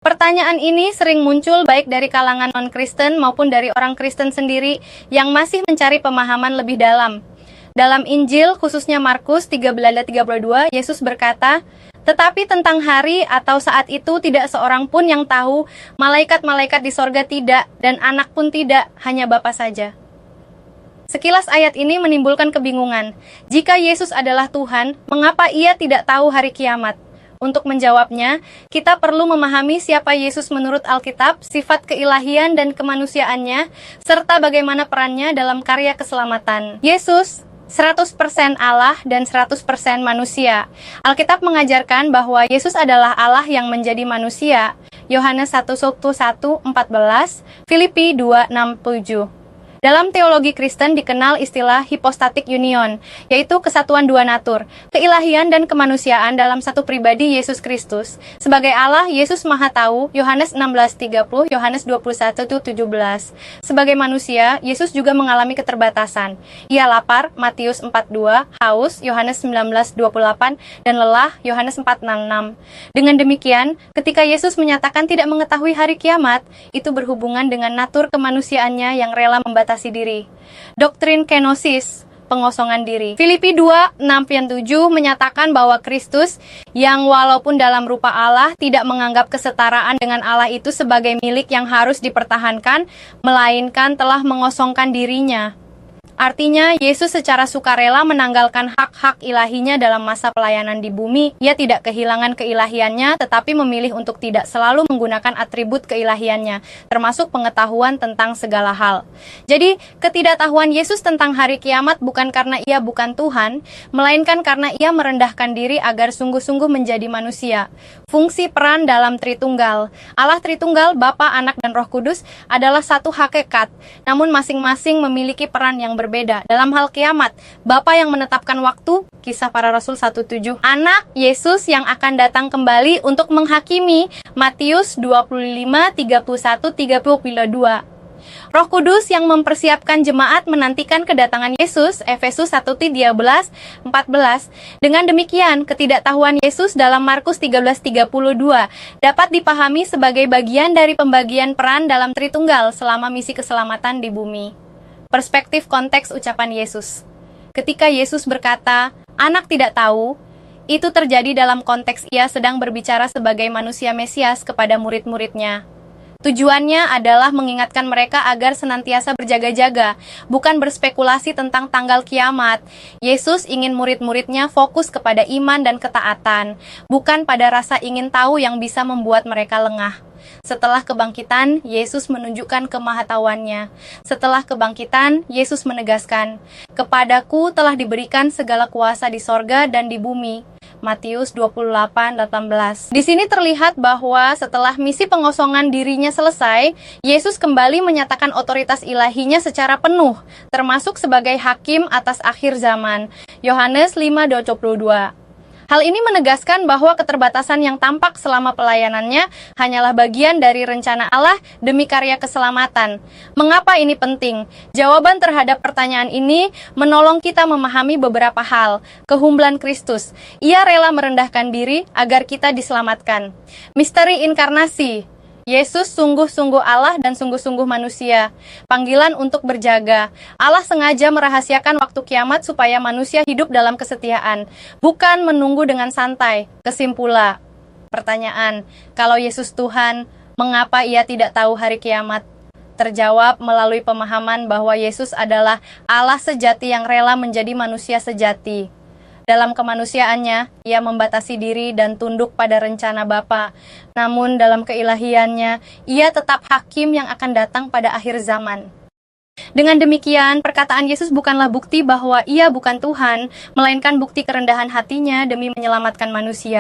Pertanyaan ini sering muncul baik dari kalangan non-Kristen maupun dari orang Kristen sendiri yang masih mencari pemahaman lebih dalam. Dalam Injil, khususnya Markus 13:32, Yesus berkata, "Tetapi tentang hari atau saat itu tidak seorang pun yang tahu, malaikat-malaikat di sorga tidak, dan anak pun tidak, hanya Bapa saja." Sekilas ayat ini menimbulkan kebingungan. Jika Yesus adalah Tuhan, mengapa Ia tidak tahu hari kiamat? Untuk menjawabnya, kita perlu memahami siapa Yesus menurut Alkitab, sifat keilahian dan kemanusiaannya, serta bagaimana perannya dalam karya keselamatan. Yesus 100% Allah dan 100% manusia. Alkitab mengajarkan bahwa Yesus adalah Allah yang menjadi manusia. Yohanes 1:1-14, Filipi 2:6-7. Dalam teologi Kristen dikenal istilah hypostatic union, yaitu kesatuan dua natur, keilahian dan kemanusiaan dalam satu pribadi Yesus Kristus. Sebagai Allah, Yesus Maha Tahu, Yohanes 16:30, Yohanes 21:17. Sebagai manusia, Yesus juga mengalami keterbatasan. Ia lapar, Matius 4:2, haus, Yohanes 19:28, dan lelah, Yohanes 4:6. Dengan demikian, ketika Yesus menyatakan tidak mengetahui hari kiamat, itu berhubungan dengan natur kemanusiaannya yang rela membatasi diri. Doktrin kenosis, pengosongan diri. Filipi 2:6-7 menyatakan bahwa Kristus yang walaupun dalam rupa Allah tidak menganggap kesetaraan dengan Allah itu sebagai milik yang harus dipertahankan, melainkan telah mengosongkan dirinya. Artinya, Yesus secara sukarela menanggalkan hak-hak ilahinya dalam masa pelayanan di bumi. Ia tidak kehilangan keilahiannya, tetapi memilih untuk tidak selalu menggunakan atribut keilahiannya, termasuk pengetahuan tentang segala hal. Jadi, ketidaktahuan Yesus tentang hari kiamat bukan karena Ia bukan Tuhan, melainkan karena Ia merendahkan diri agar sungguh-sungguh menjadi manusia. Fungsi peran dalam Tritunggal. Allah Tritunggal, Bapa, Anak, dan Roh Kudus adalah satu hakikat, namun masing-masing memiliki peran yang berbeda. Dalam hal kiamat, Bapa yang menetapkan waktu, Kisah Para Rasul 1:7. Anak, Yesus yang akan datang kembali untuk menghakimi, Matius 25:31-32. Roh Kudus yang mempersiapkan jemaat menantikan kedatangan Yesus, Efesus 1:13-14. Dengan demikian, ketidaktahuan Yesus dalam Markus 13:32 dapat dipahami sebagai bagian dari pembagian peran dalam Tritunggal selama misi keselamatan di bumi. Perspektif konteks ucapan Yesus. Ketika Yesus berkata, "Anak tidak tahu," itu terjadi dalam konteks Ia sedang berbicara sebagai manusia Mesias kepada murid-muridnya. Tujuannya adalah mengingatkan mereka agar senantiasa berjaga-jaga, bukan berspekulasi tentang tanggal kiamat. Yesus ingin murid-muridnya fokus kepada iman dan ketaatan, bukan pada rasa ingin tahu yang bisa membuat mereka lengah. Setelah kebangkitan, Yesus menunjukkan kemahatauannya. Setelah kebangkitan, Yesus menegaskan, "Kepadaku telah diberikan segala kuasa di sorga dan di bumi." Matius 28:18. Di sini terlihat bahwa setelah misi pengosongan dirinya selesai, Yesus kembali menyatakan otoritas ilahinya secara penuh, termasuk sebagai hakim atas akhir zaman. Yohanes 5:22. Hal ini menegaskan bahwa keterbatasan yang tampak selama pelayanannya hanyalah bagian dari rencana Allah demi karya keselamatan. Mengapa ini penting? Jawaban terhadap pertanyaan ini menolong kita memahami beberapa hal. Kehumbulan Kristus. Ia rela merendahkan diri agar kita diselamatkan. Misteri inkarnasi. Yesus sungguh-sungguh Allah dan sungguh-sungguh manusia. Panggilan untuk berjaga. Allah sengaja merahasiakan waktu kiamat supaya manusia hidup dalam kesetiaan, bukan menunggu dengan santai. Kesimpulan. Pertanyaan, kalau Yesus Tuhan, mengapa Ia tidak tahu hari kiamat? Terjawab melalui pemahaman bahwa Yesus adalah Allah sejati yang rela menjadi manusia sejati. Dalam kemanusiaannya, Ia membatasi diri dan tunduk pada rencana Bapa. Namun dalam keilahiannya, Ia tetap hakim yang akan datang pada akhir zaman. Dengan demikian, perkataan Yesus bukanlah bukti bahwa Ia bukan Tuhan, melainkan bukti kerendahan hatinya demi menyelamatkan manusia.